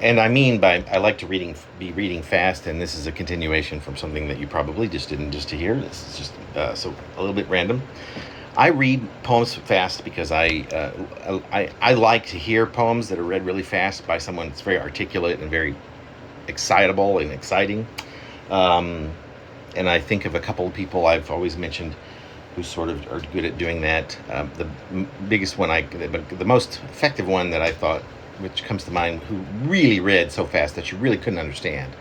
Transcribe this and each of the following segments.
And I mean by I like to be reading fast, and this is a continuation from something that you probably just didn't just to hear. This is just so a little bit random. I read poems fast because I like to hear poems that are read really fast by someone that's very articulate and very excitable and exciting. Um, and I think of a couple of people I've always mentioned who sort of are good at doing that. Biggest one, the most effective one that I thought, which comes to mind, who really read so fast that you really couldn't understand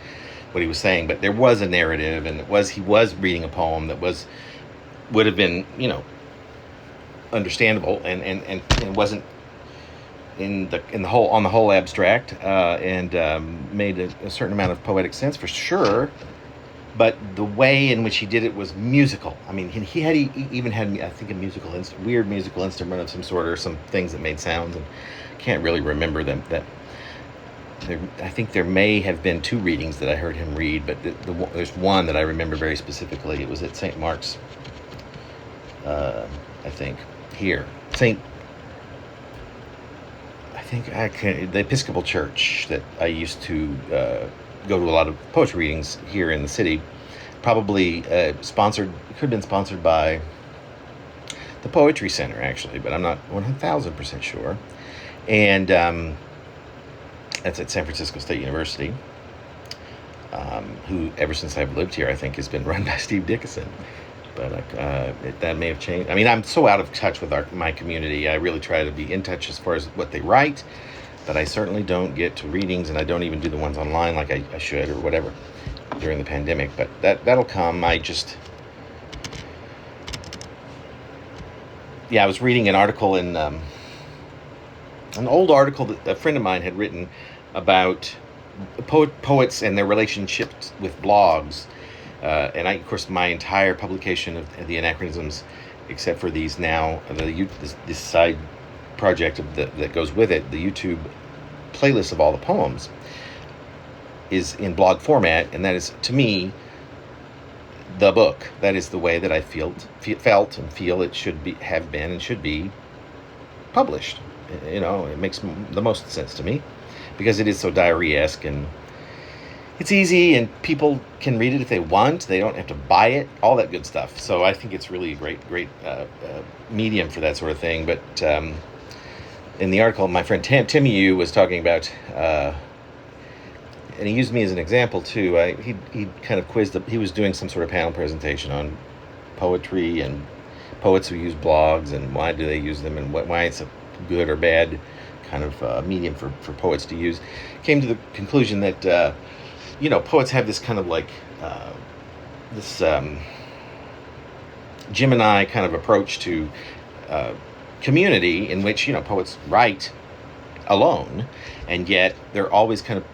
what he was saying, but there was a narrative, and he was reading a poem that would have been understandable, and wasn't in the whole on the whole abstract, and made a certain amount of poetic sense for sure. But the way in which he did it was musical. I mean, he even had, I think, a weird musical instrument of some sort, or some things that made sounds, and can't really remember them. I think there may have been two readings that I heard him read, but there's one that I remember very specifically. It was at St. Mark's, I think, here. The Episcopal Church that I used to go to a lot of poetry readings here in the city. Probably sponsored, could have been sponsored by the Poetry Center, actually, but I'm not 1,000% sure. And that's at San Francisco State University, who, ever since I've lived here, I think has been run by Steve Dickinson. But that may have changed. I mean, I'm so out of touch with my community. I really try to be in touch as far as what they write, but I certainly don't get to readings, and I don't even do the ones online like I should, or whatever, during the pandemic. But that'll come. I was reading an article in an old article that a friend of mine had written about poets and their relationships with blogs. And of course, my entire publication of the Anachronisms, except for these now, this side project that goes with it, the YouTube playlist of all the poems, is in blog format, and that is, to me, the book. That is the way that I felt and feel it have been and should be published. It makes the most sense to me, because it is so diary-esque, and it's easy, and people can read it if they want. They don't have to buy it, all that good stuff. So I think it's really a great medium for that sort of thing. But in the article, my friend Timmy Yu was talking about, and he used me as an example too. He kind of quizzed. He was doing some sort of panel presentation on poetry and poets who use blogs, and why do they use them, and why it's a good or bad kind of medium for poets to use. Came to the conclusion that poets have this kind of like this Gemini kind of approach to community, in which poets write alone, and yet they're always kind of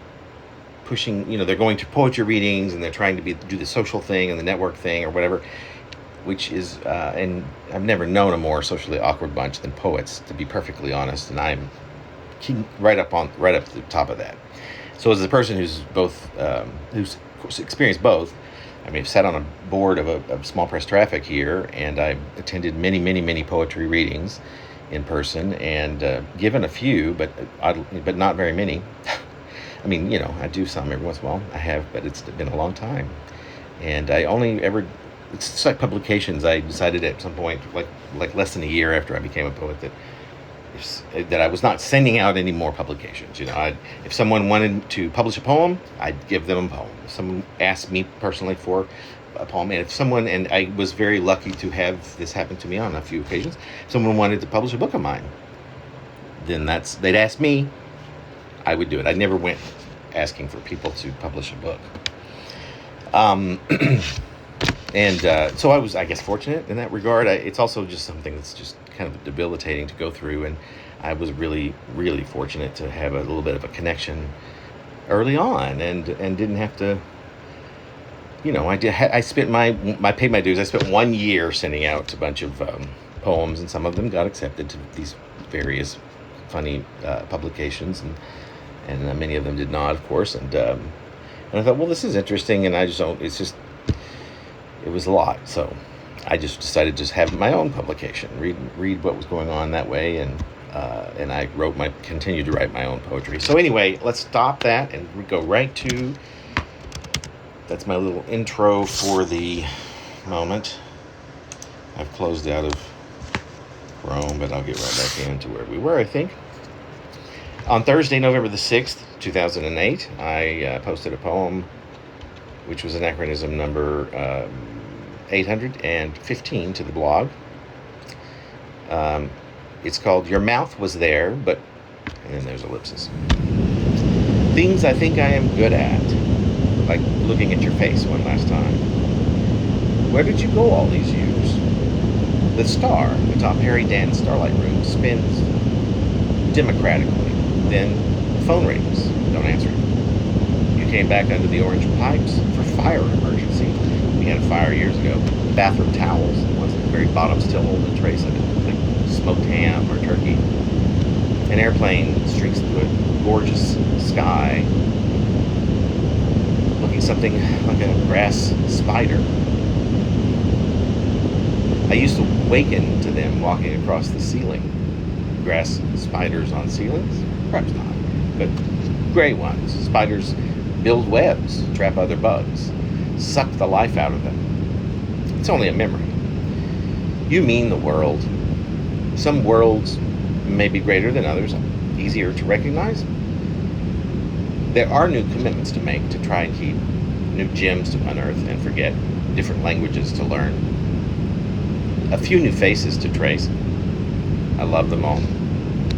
pushing. They're going to poetry readings, and they're trying to do the social thing and the network thing or whatever, which is and I've never known a more socially awkward bunch than poets, to be perfectly honest, and I'm right up to the top of that. So as a person who's who's of course experienced both, I mean, I've sat on a board of Small Press Traffic here, and I attended many poetry readings in person, and given a few, but not very many. I mean, I do some every once in a while. I have, but it's been a long time, and I only ever. It's like publications. I decided at some point, like less than a year after I became a poet, that I was not sending out any more publications. If someone wanted to publish a poem, I'd give them a poem. If someone asked me personally for a poem, and I was very lucky to have this happen to me on a few occasions, if someone wanted to publish a book of mine, then they'd ask me, I would do it. I never went asking for people to publish a book. And so I was, I guess, fortunate in that regard. It's also just something that's just kind of debilitating to go through, and I was really, really fortunate to have a little bit of a connection early on, and didn't have to. I paid my dues. I spent 1 year sending out a bunch of poems, and some of them got accepted to these various funny publications, and many of them did not, of course. And I thought, well, this is interesting, and I just don't. It was a lot, so I just decided to just have my own publication, read what was going on that way, and And I continued to write my own poetry. So anyway, let's stop that and we go right to, that's my little intro for the moment. I've closed out of Chrome, but I'll get right back into where we were, I think. On Thursday, November the 6th, 2008, I posted a poem, which was anachronism number 815 to the blog. It's called Your Mouth Was There, but, and then there's ellipses. Things I think I am good at, like looking at your face one last time. Where did you go all these years? The star atop Harry Dan's Starlight Room spins democratically. Then the phone rings. Don't answer it. You came back under the orange pipes for fire emergency. We had a fire years ago. Bathroom towels, the ones at the very bottom still hold a trace of it, like smoked ham or turkey. An airplane streaks through a gorgeous sky, looking something like a grass spider. I used to waken to them walking across the ceiling. Grass spiders on ceilings? Perhaps not, but gray ones. Spiders build webs, trap other bugs, suck the life out of them. It's only a memory. You mean the world. Some worlds may be greater than others, easier to recognize. There are new commitments to make to try and keep, new gems to unearth and forget, different languages to learn, a few new faces to trace. I love them all.